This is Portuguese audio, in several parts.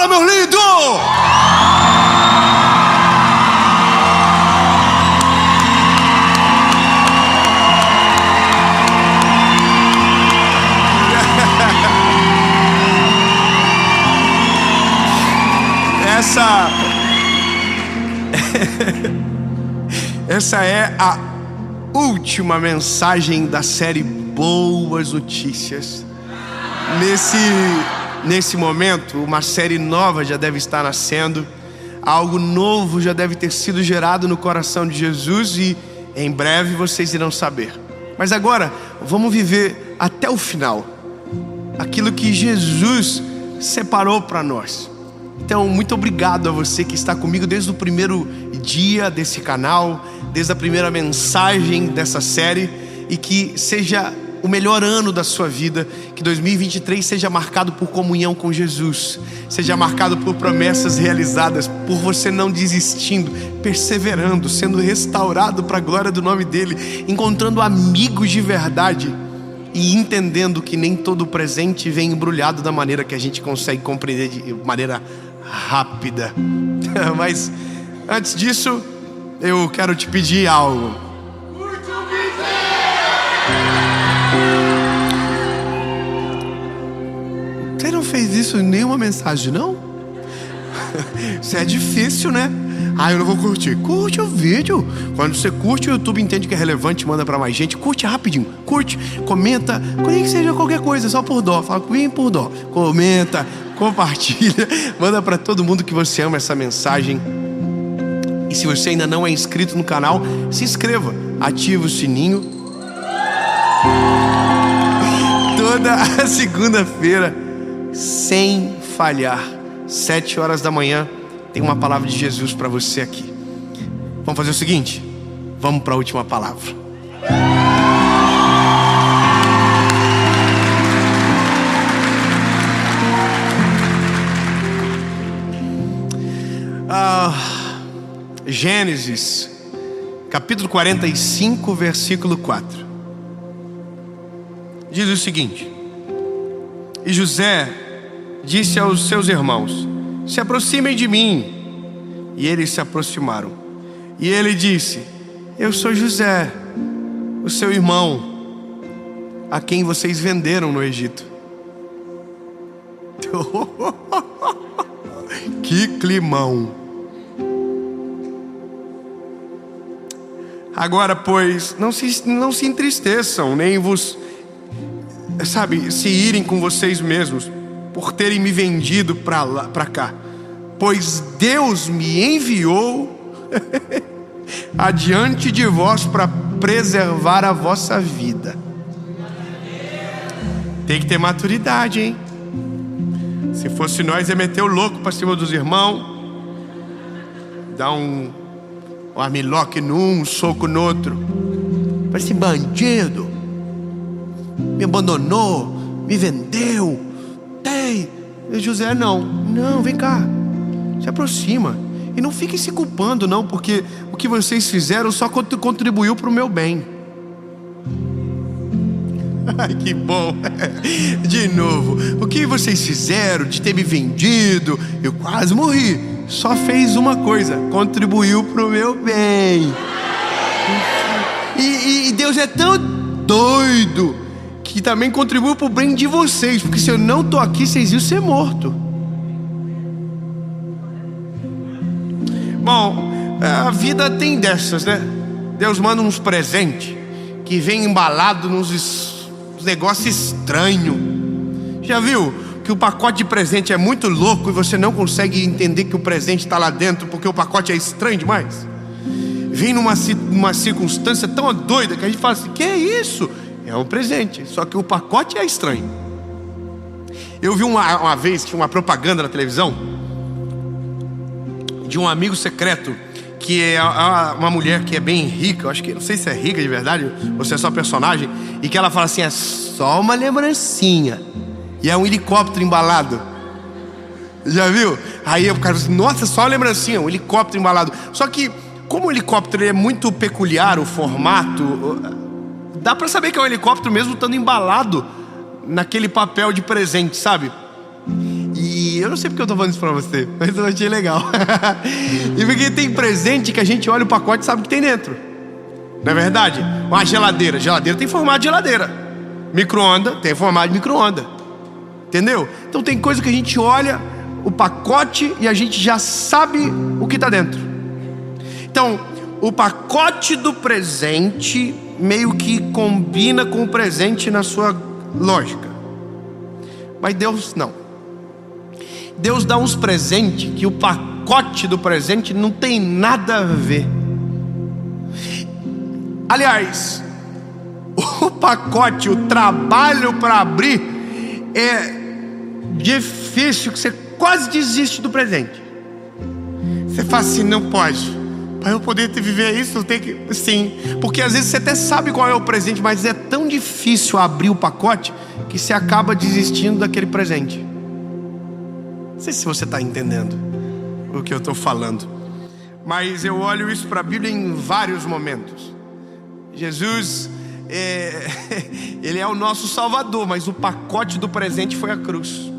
Fala, meu lindo! Essa é a última mensagem da série Boas Notícias. Nesse momento, uma série nova já deve estar nascendo. Algo novo já deve ter sido gerado no coração de Jesus e em breve vocês irão saber. Mas agora, vamos viver até o final aquilo que Jesus separou para nós. Então, muito obrigado a você que está comigo desde o primeiro dia desse canal, desde a primeira mensagem dessa série, e que seja o melhor ano da sua vida, que 2023 seja marcado por comunhão com Jesus, seja marcado por promessas realizadas, por você não desistindo, perseverando, sendo restaurado para a glória do nome dele, encontrando amigos de verdade e entendendo que nem todo presente vem embrulhado da maneira que a gente consegue compreender de maneira rápida. Mas antes disso, eu quero te pedir algo. Você não fez isso em nenhuma mensagem, não? Isso é difícil, né? Eu não vou curtir. Curte o vídeo. Quando você curte, o YouTube entende que é relevante, manda pra mais gente. Curte rapidinho, curte, comenta, nem que seja qualquer coisa, só por dó. Fala comigo por dó. Comenta, compartilha, manda pra todo mundo que você ama essa mensagem. E se você ainda não é inscrito no canal, se inscreva, ativa o sininho. Toda a segunda-feira, sem falhar, 7 horas da manhã, tem uma palavra de Jesus para você aqui. Vamos fazer o seguinte, vamos para a última palavra. Gênesis, capítulo 45, versículo 4. Diz o seguinte: E José disse aos seus irmãos: se aproximem de mim. E eles se aproximaram. E ele disse: eu sou José, o seu irmão, a quem vocês venderam no Egito. Que climão. Agora, pois, não se entristeçam, nem vos, se irem com vocês mesmos, por terem me vendido para cá, pois Deus me enviou adiante de vós para preservar a vossa vida. Tem que ter maturidade, hein? Se fosse nós, ia meter o louco para cima dos irmãos, dar um armlock num, um soco no outro. Parece bandido, me abandonou, me vendeu. E José não, vem cá, se aproxima. E não fiquem se culpando não, porque o que vocês fizeram só contribuiu para o meu bem. Ai, que bom. De novo, o que vocês fizeram de ter me vendido, eu quase morri, só fez uma coisa: contribuiu para o meu bem. E Deus é tão doido que também contribuiu para o bem de vocês, porque se eu não estou aqui, vocês iam ser mortos. Bom, a vida tem dessas, né? Deus manda uns presentes que vem embalado nos negócios estranhos. Já viu que o pacote de presente é muito louco e você não consegue entender que o presente está lá dentro porque o pacote é estranho demais? Vem numa circunstância tão doida que a gente fala assim: que é isso? É um presente, só que o pacote é estranho. Eu vi uma vez, tinha uma propaganda na televisão de um amigo secreto, que é uma mulher que é bem rica, eu acho que, não sei se é rica de verdade ou se é só personagem, e que ela fala assim: é só uma lembrancinha, e é um helicóptero embalado. Já viu? Aí o cara fala assim: nossa, só uma lembrancinha, um helicóptero embalado. Só que, como o helicóptero é muito peculiar, o formato, dá pra saber que é um helicóptero mesmo estando embalado naquele papel de presente, sabe? E eu não sei porque eu tô falando isso pra você, mas eu achei legal. E porque tem presente que a gente olha o pacote e sabe o que tem dentro. Não é verdade? Uma geladeira. Geladeira tem formato de geladeira. Micro-ondas tem formato de micro-ondas. Entendeu? Então tem coisa que a gente olha o pacote e a gente já sabe o que está dentro. Então, o pacote do presente meio que combina com o presente na sua lógica. Mas Deus não. Deus dá uns presentes que o pacote do presente não tem nada a ver. Aliás, o pacote, o trabalho para abrir é difícil, que você quase desiste do presente. Você fala assim, não pode. Para eu poder viver isso, eu tenho que... Sim, porque às vezes você até sabe qual é o presente, mas é tão difícil abrir o pacote que você acaba desistindo daquele presente. Não sei se você está entendendo o que eu estou falando, mas eu olho isso para a Bíblia em vários momentos. Jesus, Ele é o nosso Salvador, mas o pacote do presente foi a cruz.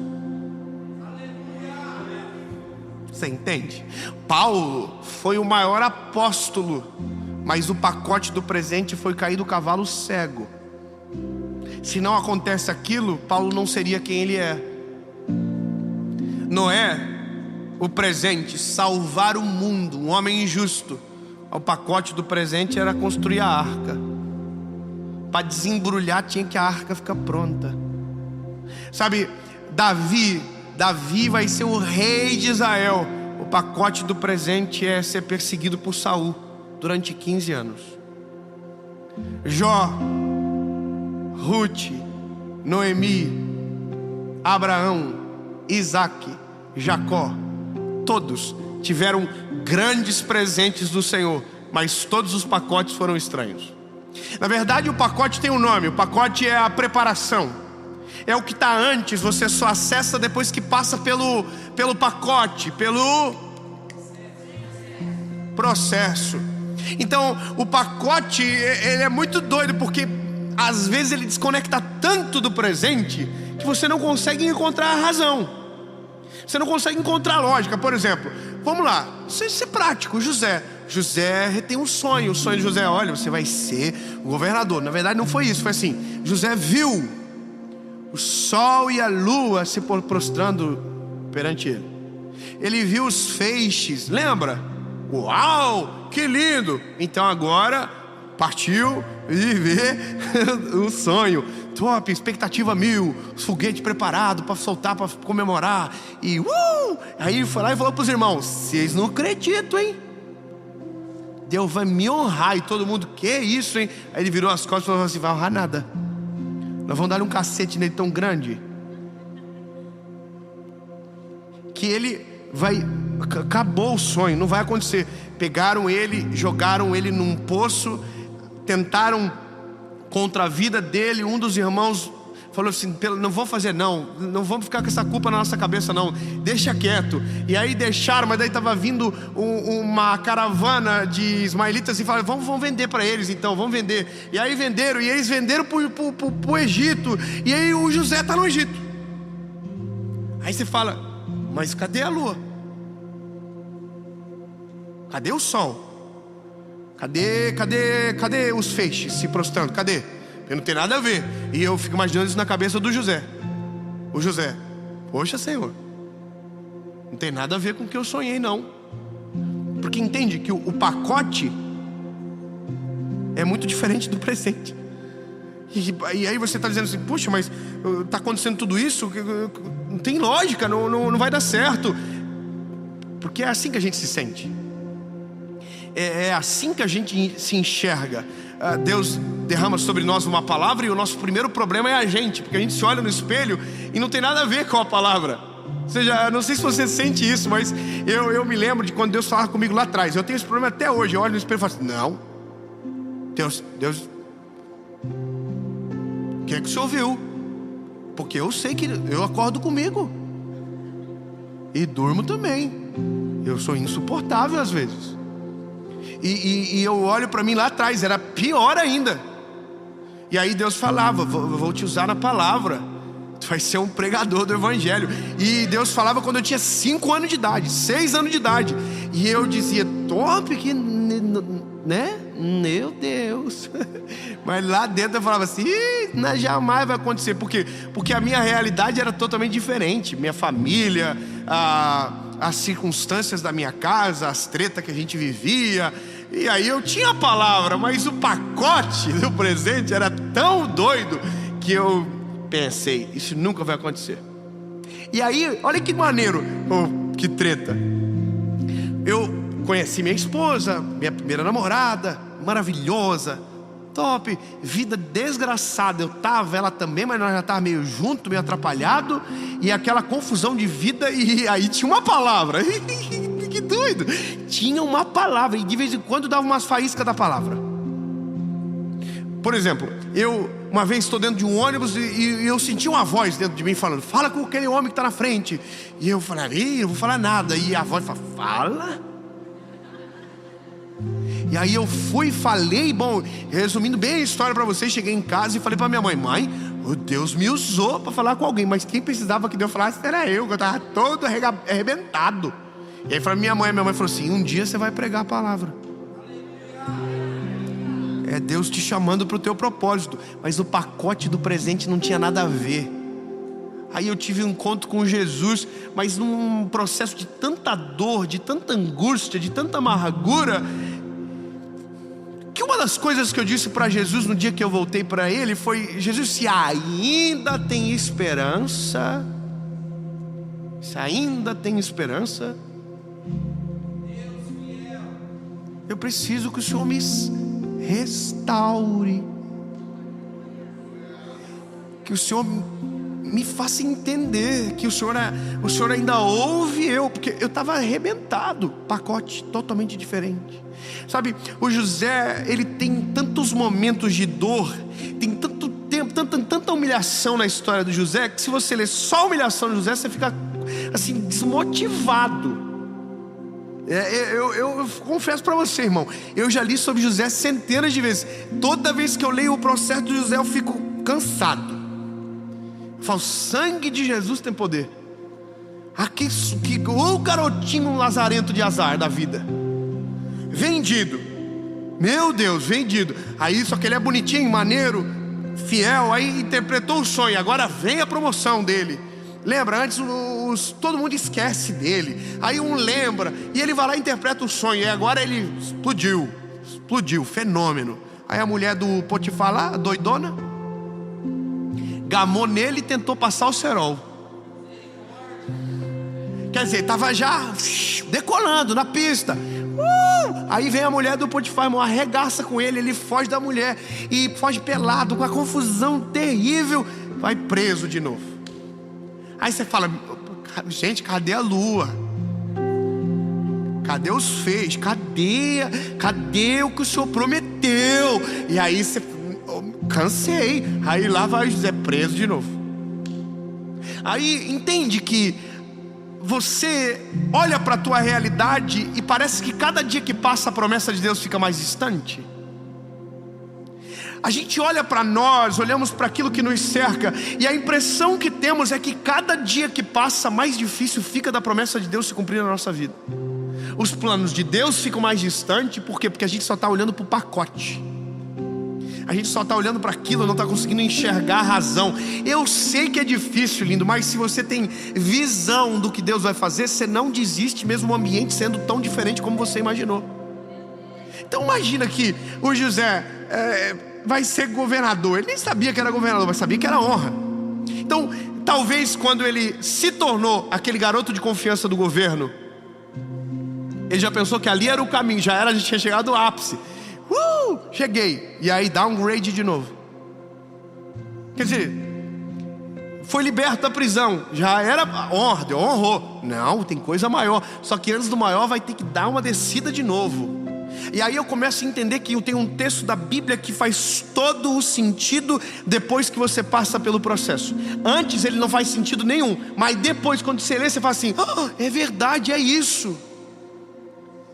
Você entende? Paulo foi o maior apóstolo, mas o pacote do presente foi cair do cavalo cego. Se não acontece aquilo, Paulo não seria quem ele é. Noé, o presente, salvar o mundo, um homem injusto. O pacote do presente era construir a arca. Para desembrulhar tinha que a arca ficar pronta. Sabe, Davi vai ser o rei de Israel. O pacote do presente é ser perseguido por Saul durante 15 anos. Jó, Ruth, Noemi, Abraão, Isaac, Jacó, todos tiveram grandes presentes do Senhor, mas todos os pacotes foram estranhos. Na verdade, o pacote tem um nome. O pacote é a preparação. É o que está antes, você só acessa depois que passa pelo pacote, pelo processo. Então, o pacote, ele é muito doido, porque às vezes ele desconecta tanto do presente que você não consegue encontrar a razão. Você não consegue encontrar a lógica. Por exemplo, vamos lá, isso é prático. José tem um sonho. O sonho de José, olha, você vai ser o governador. Na verdade não foi isso, foi assim: José viu o sol e a lua se prostrando perante ele. Ele viu os feixes, lembra? Uau, que lindo! Então agora partiu viver o sonho. Top, expectativa 1000, os foguetes preparados para soltar, para comemorar. E aí foi lá e falou para os irmãos: vocês não acreditam, hein? Deus vai me honrar. E todo mundo, que isso, hein? Aí ele virou as costas e falou assim: vai honrar nada. Nós vamos dar um cacete nele tão grande que ele vai... Acabou o sonho, não vai acontecer. Pegaram ele, jogaram ele num poço, tentaram contra a vida dele. Um dos irmãos falou assim: não vou fazer não vamos ficar com essa culpa na nossa cabeça não, deixa quieto. E aí deixaram, mas daí estava vindo uma caravana de ismaelitas e falaram: vamos vender para eles então, vamos vender. E aí venderam, e eles venderam para o Egito. E aí o José está no Egito. Aí você fala: mas cadê a lua? Cadê o sol? Cadê os feixes se prostrando? Cadê? Porque não tem nada a ver. E eu fico imaginando isso na cabeça do José. O José: poxa, Senhor, não tem nada a ver com o que eu sonhei não. Porque entende que o pacote é muito diferente do presente. E aí você está dizendo assim: puxa, mas está acontecendo tudo isso, não tem lógica, não vai dar certo. Porque é assim que a gente se sente. É assim que a gente se enxerga. Deus derrama sobre nós uma palavra e o nosso primeiro problema é a gente, porque a gente se olha no espelho e não tem nada a ver com a palavra. Ou seja, não sei se você sente isso, mas eu me lembro de quando Deus falava comigo lá atrás. Eu tenho esse problema até hoje. Eu olho no espelho e falo assim: não, Deus, o que é que o Senhor viu? Porque eu sei que eu acordo comigo e durmo também. Eu sou insuportável às vezes. E eu olho para mim lá atrás, era pior ainda. E aí Deus falava: vou te usar na palavra. tu vai ser um pregador do evangelho. E Deus falava quando eu tinha 5 anos de idade, 6 anos de idade. E eu dizia, top, que, né? Meu Deus. Mas lá dentro eu falava assim, não, jamais vai acontecer. Por quê? Porque a minha realidade era totalmente diferente. Minha família, as circunstâncias da minha casa, as tretas que a gente vivia. E aí eu tinha a palavra, mas o pacote do presente era tão doido que eu pensei, isso nunca vai acontecer. E aí, olha que maneiro, que treta. Eu conheci minha esposa, minha primeira namorada, maravilhosa, top, vida desgraçada. Eu tava, ela também, mas nós já tava meio junto, meio atrapalhado. E aquela confusão de vida, e aí tinha uma palavra. Que doido. Tinha uma palavra, e de vez em quando dava umas faíscas da palavra. Por exemplo, eu uma vez estou dentro de um ônibus e eu senti uma voz dentro de mim falando, fala com aquele homem que está na frente. E eu falei, não vou falar nada. E a voz fala, fala. E aí eu fui e falei, bom, resumindo bem a história para vocês, cheguei em casa e falei para minha mãe, o Deus me usou para falar com alguém, mas quem precisava que Deus falasse era eu, que eu estava todo arrebentado. E aí minha mãe falou assim, um dia você vai pregar a palavra. É Deus te chamando para o teu propósito. Mas o pacote do presente não tinha nada a ver. Aí eu tive um encontro com Jesus, mas num processo de tanta dor, de tanta angústia, de tanta amargura, que uma das coisas que eu disse para Jesus no dia que eu voltei para Ele foi, Jesus, se ainda tem esperança, eu preciso que o Senhor me restaure, que o Senhor me faça entender que o Senhor ainda ouve eu, porque eu estava arrebentado, pacote totalmente diferente. Sabe, o José, ele tem tantos momentos de dor, tem tanto tempo, tanta humilhação na história do José, que se você ler só a humilhação do José, você fica assim, desmotivado. Eu confesso para você, irmão, eu já li sobre José centenas de vezes. Toda vez que eu leio o processo de José, eu fico cansado. Eu falo, sangue de Jesus tem poder. O garotinho lazarento de azar da vida, vendido, meu Deus, vendido. Aí só que ele é bonitinho, maneiro, fiel. Aí interpretou o sonho, agora vem a promoção dele. Lembra, antes todo mundo esquece dele. Aí um lembra, e ele vai lá e interpreta o sonho. E agora ele explodiu, fenômeno. Aí a mulher do Potifar lá, doidona, gamou nele e tentou passar o cerol. Quer dizer, estava já decolando na pista. Aí vem a mulher do Potifar, irmão, arregaça com ele. Ele foge da mulher e foge pelado, com a confusão terrível. Vai preso de novo. Aí você fala, gente, cadê a lua? Cadê os feixes? Cadê o que o Senhor prometeu? E aí você, cansei. Aí lá vai José preso de novo. Aí entende que você olha para a tua realidade e parece que cada dia que passa a promessa de Deus fica mais distante. A gente olha para nós, olhamos para aquilo que nos cerca, e a impressão que temos é que cada dia que passa, mais difícil fica da promessa de Deus se cumprir na nossa vida. Os planos de Deus ficam mais distantes, por quê? Porque a gente só está olhando para o pacote. A gente só está olhando para aquilo, não está conseguindo enxergar a razão. Eu sei que é difícil, lindo, mas se você tem visão do que Deus vai fazer, você não desiste, mesmo o ambiente sendo tão diferente como você imaginou. Então imagina que o José vai ser governador. Ele nem sabia que era governador, mas sabia que era honra. Então talvez quando ele se tornou aquele garoto de confiança do governo, ele já pensou que ali era o caminho, já tinha chegado ao ápice. Cheguei. E aí downgrade de novo. Quer dizer, foi liberto da prisão, já era ordem, honrou. Não, tem coisa maior. Só que antes do maior vai ter que dar uma descida de novo. E aí eu começo a entender que eu tenho um texto da Bíblia que faz todo o sentido depois que você passa pelo processo. Antes ele não faz sentido nenhum, mas depois quando você lê, você fala assim, é verdade, é isso.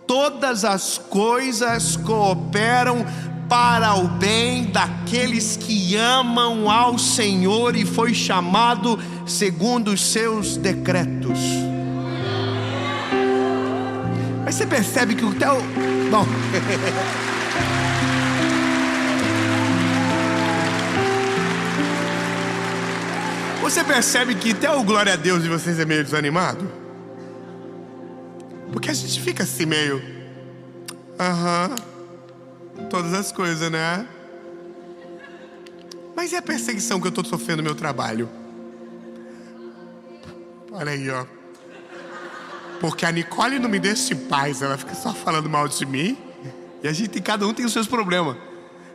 Todas as coisas cooperam para o bem daqueles que amam ao Senhor e foi chamado segundo os seus decretos. Mas você percebe que o teu... Bom... Você percebe que até o glória a Deus de vocês é meio desanimado? Porque a gente fica assim meio... todas as coisas, né? Mas é a perseguição que eu tô sofrendo no meu trabalho. Olha aí, ó. Porque a Nicole não me deixa em paz. Ela fica só falando mal de mim. E cada um tem os seus problemas.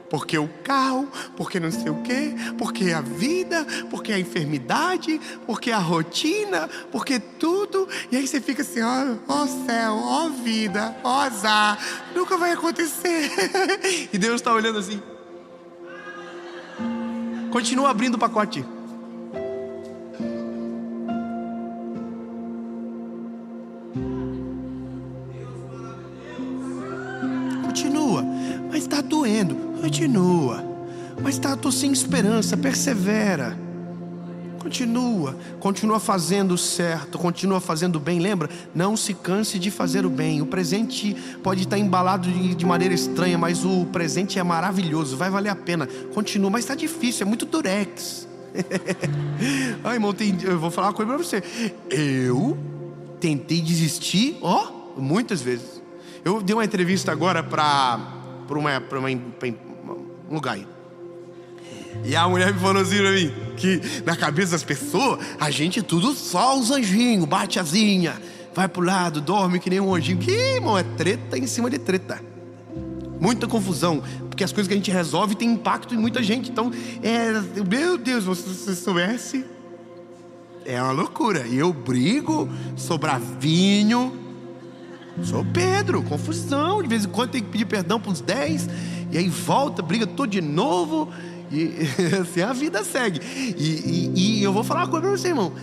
Porque o carro, porque não sei o quê, porque a vida, porque a enfermidade, porque a rotina, porque tudo. E aí você fica assim, ó céu, ó vida, ó azar, nunca vai acontecer. E Deus está olhando assim. Continua abrindo o pacote. Continua, mas está doendo. Continua, mas tô sem esperança, persevera. Continua fazendo certo, continua fazendo bem. Lembra? Não se canse de fazer o bem. O presente pode estar embalado de maneira estranha, mas o presente é maravilhoso, vai valer a pena. Continua, mas está difícil, é muito durex. Ai, irmão, eu vou falar uma coisa pra você. Eu tentei desistir, muitas vezes. Eu dei uma entrevista agora para um lugar aí. E a mulher me falou assim pra mim, que na cabeça das pessoas, a gente tudo só os anjinhos, bate asinha, vai pro lado, dorme que nem um anjinho. Que, irmão, é treta em cima de treta. Muita confusão, porque as coisas que a gente resolve tem impacto em muita gente. Então, meu Deus, se você soubesse, é uma loucura. E eu brigo, sou bravinho, sou Pedro, confusão. De vez em quando tem que pedir perdão pros 10, e aí volta, briga tudo de novo. E assim a vida segue. E eu vou falar uma coisa pra você, irmão.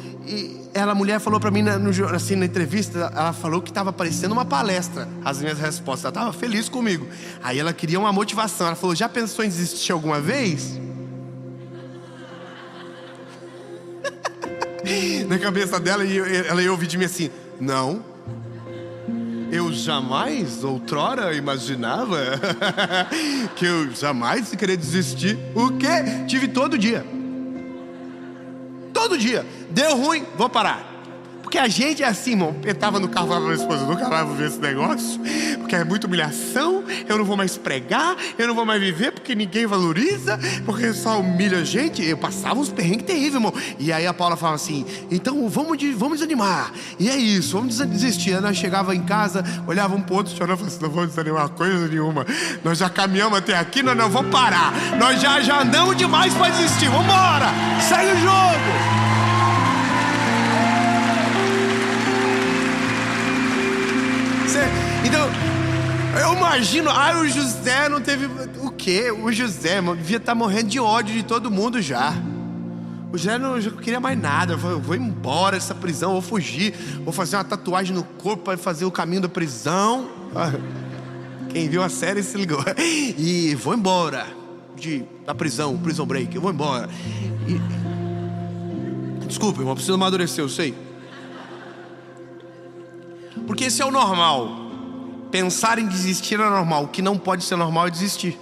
A mulher falou pra mim na entrevista, ela falou que tava parecendo uma palestra, as minhas respostas. Ela tava feliz comigo. Aí ela queria uma motivação. Ela falou, já pensou em desistir alguma vez? Na cabeça dela, ela ia ouvir de mim assim, não. Eu jamais, outrora, imaginava que eu jamais queria desistir. O quê? Tive todo dia. Todo dia. Deu ruim, vou parar. Porque a gente é assim, irmão. Eu tava no carro, falava pra minha esposa, nunca mais vou ver esse negócio, porque é muita humilhação, eu não vou mais pregar, eu não vou mais viver, porque ninguém valoriza, porque só humilha a gente. Eu passava uns perrengues terríveis, irmão. E aí a Paula falava assim, então vamos desanimar. E é isso, vamos desistir. Aí nós chegava em casa, olhava um pro outro, chorando, falava assim, não vamos desanimar coisa nenhuma. Nós já caminhamos até aqui, nós não vamos parar. Nós já andamos demais pra desistir. Vambora, segue o jogo. Então, eu imagino, o José não teve... O quê? O José, irmão, devia estar morrendo de ódio de todo mundo já. O José não queria mais nada. Eu vou embora dessa prisão, vou fugir, vou fazer uma tatuagem no corpo para fazer o caminho da prisão. Quem viu a série se ligou. E vou embora da prisão, Prison Break, eu vou embora. Desculpa, irmão, preciso amadurecer, eu sei. Porque esse é o normal. Pensar em desistir é normal. O que não pode ser normal é desistir.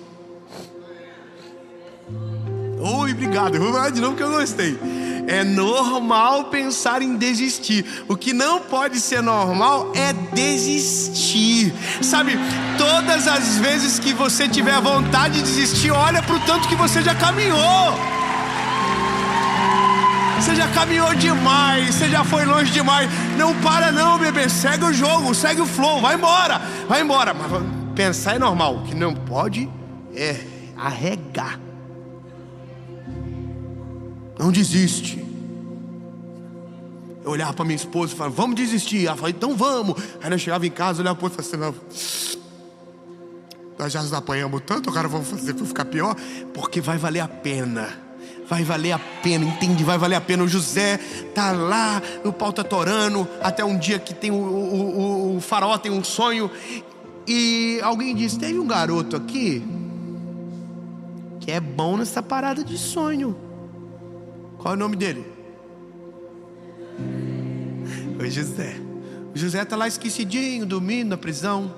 Oi, obrigado. Eu vou falar de novo que eu gostei. É normal pensar em desistir. O que não pode ser normal é desistir. Sabe, todas as vezes que você tiver vontade de desistir, olha pro tanto que você já caminhou. Você já caminhou demais, você já foi longe demais. Não para não, bebê, segue o jogo, segue o flow, vai embora. Mas pensar é normal, o que não pode é arregar. Não desiste. Eu olhava pra minha esposa e falava, vamos desistir. Ela falava, então vamos. Aí nós chegava em casa, olhava pro outro e falava assim, nós já nos apanhamos tanto, agora vamos fazer pra ficar pior. Porque vai valer a pena. Vai valer a pena, entende? Vai valer a pena. O José tá lá, o pau tá torando, até um dia que tem o faraó tem um sonho. E alguém disse, teve um garoto aqui que é bom nessa parada de sonho. Qual é o nome dele? O José. O José está lá esquecidinho, dormindo na prisão.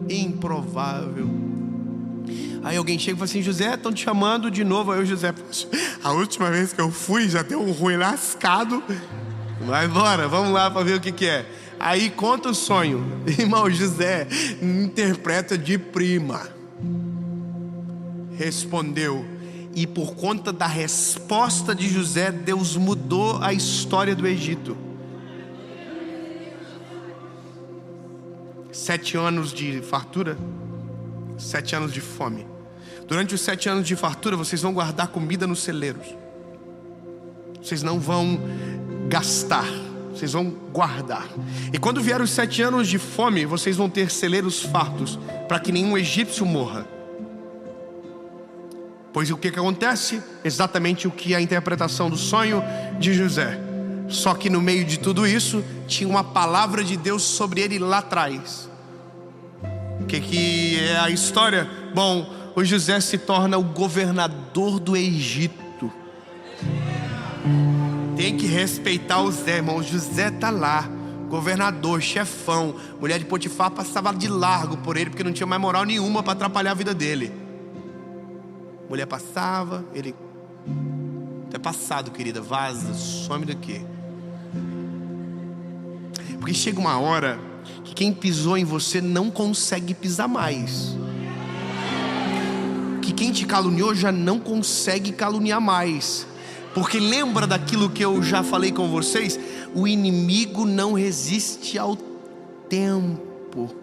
Improvável. Aí alguém chega e fala assim: José, estão te chamando de novo. Aí o José: a última vez que eu fui já deu um ruim lascado. Vai embora, vamos lá para ver o que é. Aí conta o sonho. Irmão, José interpreta de prima. Respondeu. E por conta da resposta de José, Deus mudou a história do Egito. 7 anos de fartura, 7 anos de fome. Durante os 7 anos de fartura, vocês vão guardar comida nos celeiros. Vocês não vão gastar, vocês vão guardar. E quando vier os 7 anos de fome, vocês vão ter celeiros fartos, para que nenhum egípcio morra. Pois o que acontece? Exatamente o que é a interpretação do sonho de José. Só que no meio de tudo isso, tinha uma palavra de Deus sobre ele lá atrás. O que é a história? Bom, o José se torna o governador do Egito. Tem que respeitar o Zé, irmão. O José tá lá, governador, chefão. Mulher de Potifar passava de largo por ele, porque não tinha mais moral nenhuma para atrapalhar a vida dele. Mulher passava, ele: é passado, querida, vaza, some daqui. Porque chega uma hora que quem pisou em você não consegue pisar mais. Que quem te caluniou já não consegue caluniar mais. Porque lembra daquilo que eu já falei com vocês? O inimigo não resiste ao tempo.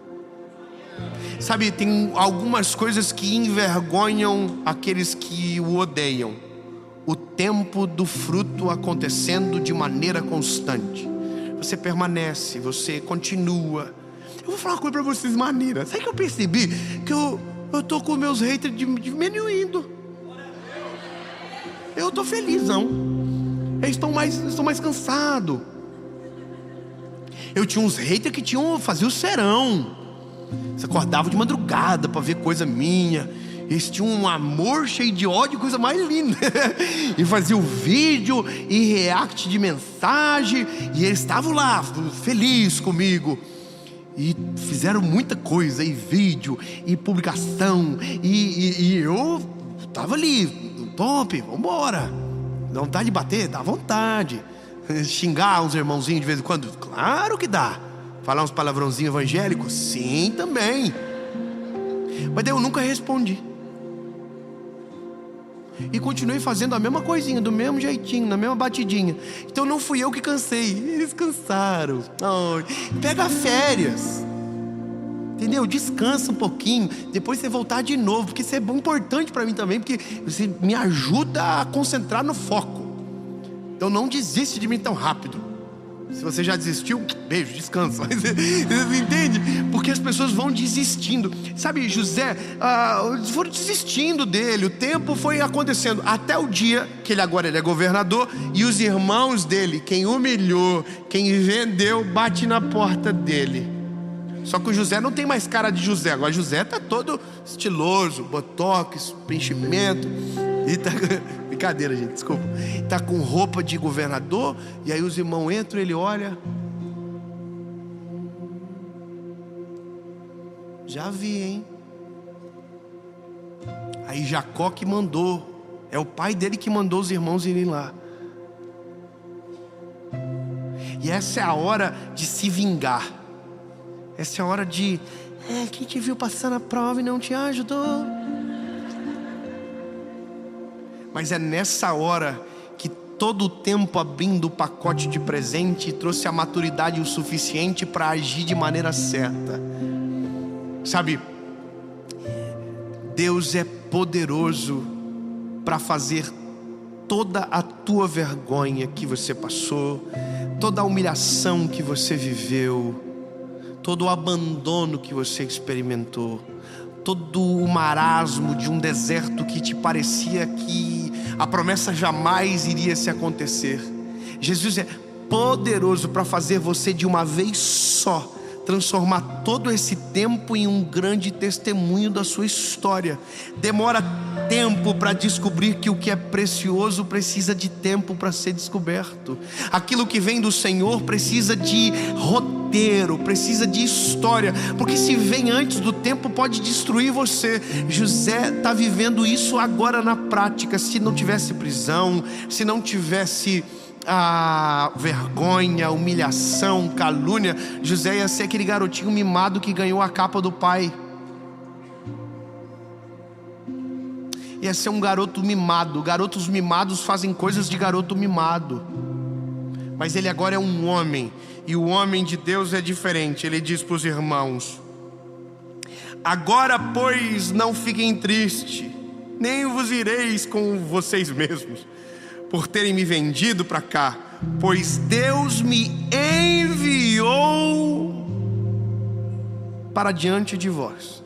Sabe, tem algumas coisas que envergonham aqueles que o odeiam. O tempo do fruto acontecendo de maneira constante. Você permanece, você continua. Eu vou falar uma coisa pra vocês maneira. Sabe que eu percebi? Que eu tô com meus haters diminuindo. Eu tô felizão. Eles estão mais cansados. Eu tinha uns haters que faziam o serão. Você acordava de madrugada pra ver coisa minha. Eles tinham um amor cheio de ódio, coisa mais linda. E fazia o vídeo e react de mensagem. E eles estavam lá, felizes comigo. E fizeram muita coisa, e vídeo, e publicação. E eu tava ali, top, vambora. Dá vontade de bater? Dá vontade. Xingar uns irmãozinhos de vez em quando? Claro que dá. Falar uns palavrãozinhos evangélicos? Sim, também. Mas daí eu nunca respondi. E continuei fazendo a mesma coisinha, do mesmo jeitinho, na mesma batidinha. Então não fui eu que cansei, eles cansaram. Pega férias, entendeu? Descansa um pouquinho, depois você voltar de novo, porque isso é importante para mim também, porque você me ajuda a concentrar no foco. Então não desiste de mim tão rápido. Se você já desistiu, beijo, descansa. Você entende? Porque as pessoas vão desistindo. Sabe, José, foram desistindo dele. O tempo foi acontecendo até o dia que ele agora é governador. E os irmãos dele, quem humilhou, quem vendeu, bate na porta dele. Só que o José não tem mais cara de José. Agora José tá todo estiloso, botox, preenchimento. E tá... Brincadeira, gente, desculpa. Tá com roupa de governador. E aí os irmãos entram, ele olha. Já vi, hein? Aí Jacó que mandou. É o pai dele que mandou os irmãos irem lá. E essa é a hora de se vingar. Essa é a hora de... quem te viu passar na prova e não te ajudou? Mas é nessa hora que todo o tempo abrindo o pacote de presente trouxe a maturidade o suficiente para agir de maneira certa. Sabe, Deus é poderoso para fazer toda a tua vergonha que você passou, toda a humilhação que você viveu, todo o abandono que você experimentou, todo o marasmo de um deserto que te parecia que a promessa jamais iria se acontecer. Jesus é poderoso para fazer você de uma vez só transformar todo esse tempo em um grande testemunho da sua história. Demora tempo para descobrir que o que é precioso precisa de tempo para ser descoberto. Aquilo que vem do Senhor precisa de roteiro, precisa de história, porque se vem antes do tempo pode destruir você. José está vivendo isso agora na prática. Se não tivesse prisão, se não tivesse vergonha, humilhação, calúnia, José ia ser aquele garotinho mimado que ganhou a capa do pai. Ia ser um garoto mimado. Garotos mimados fazem coisas de garoto mimado. Mas ele agora é um homem, e o homem de Deus é diferente. Ele diz para os irmãos: agora, pois, não fiquem tristes, nem vos ireis com vocês mesmos, por terem me vendido para cá, pois Deus me enviou para diante de vós,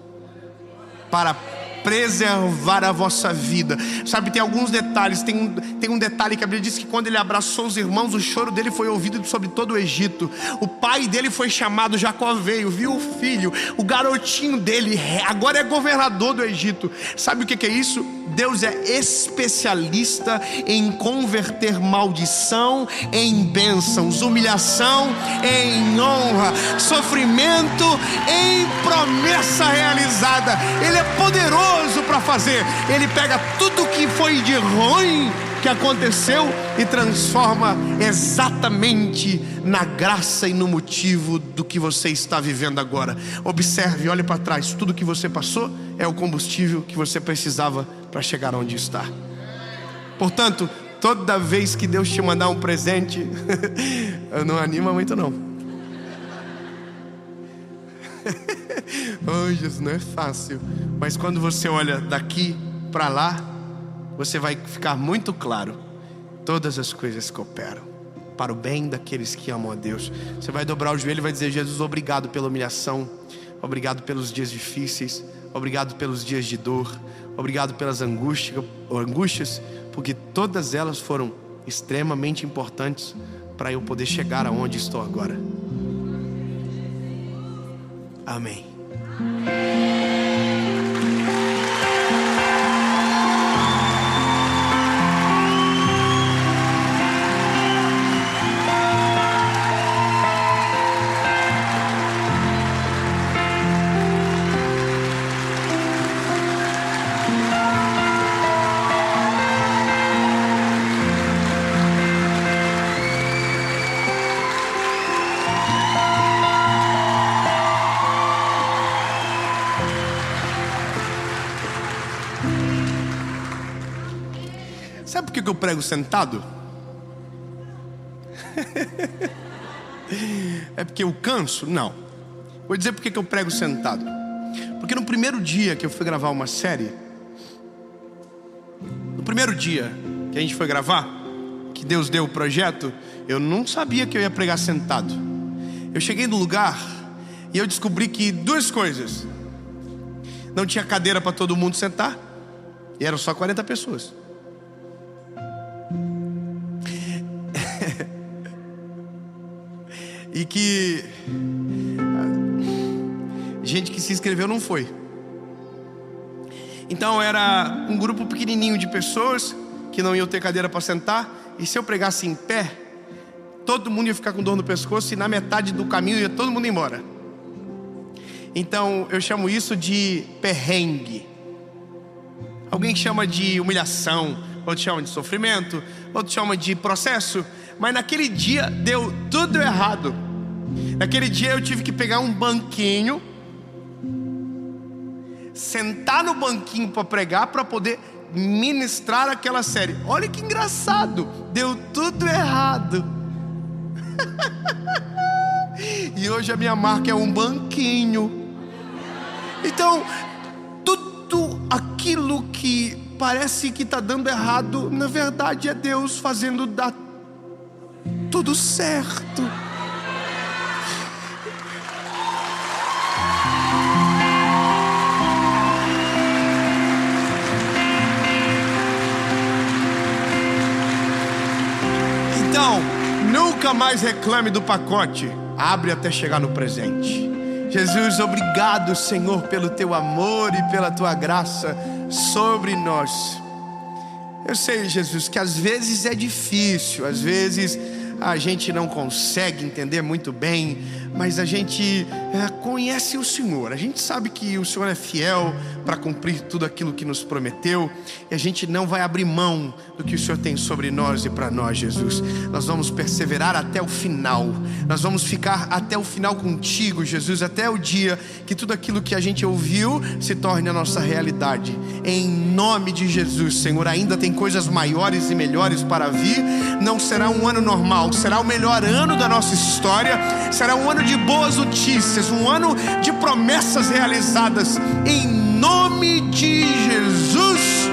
para preservar a vossa vida. Sabe, tem alguns detalhes. Tem um detalhe que a Bíblia diz que quando ele abraçou os irmãos, o choro dele foi ouvido sobre todo o Egito. O pai dele foi chamado, Jacó veio, viu o filho, o garotinho dele agora é governador do Egito. Sabe o que é isso? Deus é especialista em converter maldição em bênçãos, humilhação em honra, sofrimento em promessa realizada. Ele é poderoso para fazer. Ele pega tudo que foi de ruim que aconteceu e transforma exatamente na graça e no motivo do que você está vivendo agora. Observe, olhe para trás. Tudo que você passou é o combustível que você precisava para chegar onde está. Portanto, toda vez que Deus te mandar um presente, não anima muito não. Oh, Jesus, não é fácil. Mas quando você olha daqui para lá, você vai ficar muito claro: todas as coisas cooperam para o bem daqueles que amam a Deus. Você vai dobrar o joelho e vai dizer: Jesus, obrigado pela humilhação, obrigado pelos dias difíceis, obrigado pelos dias de dor, obrigado pelas angústias, porque todas elas foram extremamente importantes para eu poder chegar aonde estou agora. Amém. Sabe por que eu prego sentado? É porque eu canso? Não. Vou dizer por que eu prego sentado. Porque no primeiro dia que eu fui gravar uma série, no primeiro dia que a gente foi gravar, que Deus deu o projeto, eu não sabia que eu ia pregar sentado. Eu cheguei no lugar e eu descobri que duas coisas: não tinha cadeira para todo mundo sentar, e eram só 40 pessoas. E que gente que se inscreveu não foi. Então era um grupo pequenininho de pessoas que não iam ter cadeira para sentar. E se eu pregasse em pé, todo mundo ia ficar com dor no pescoço, e na metade do caminho ia todo mundo embora. Então eu chamo isso de perrengue. Alguém chama de humilhação, outro chama de sofrimento, outro chama de processo. Mas naquele dia deu tudo errado. Naquele dia eu tive que pegar um banquinho, sentar no banquinho para pregar, para poder ministrar aquela série. Olha que engraçado, deu tudo errado. E hoje a minha marca é um banquinho. Então, tudo aquilo que parece que está dando errado, na verdade é Deus fazendo dar tudo certo. Então, nunca mais reclame do pacote. abre até chegar no presente. Jesus, obrigado, Senhor, pelo teu amor e pela tua graça sobre nós. Eu sei, Jesus, que às vezes é difícil, às vezes a gente não consegue entender muito bem, mas a gente conhece o Senhor, a gente sabe que o Senhor é fiel para cumprir tudo aquilo que nos prometeu, e a gente não vai abrir mão do que o Senhor tem sobre nós e para nós, Jesus. Nós vamos perseverar até o final, nós vamos ficar até o final contigo, Jesus, até o dia que tudo aquilo que a gente ouviu se torne a nossa realidade. Em nome de Jesus, Senhor, ainda tem coisas maiores e melhores para vir. Não será um ano normal, será o melhor ano da nossa história, será um ano de boas notícias, um ano de promessas realizadas, em nome de Jesus.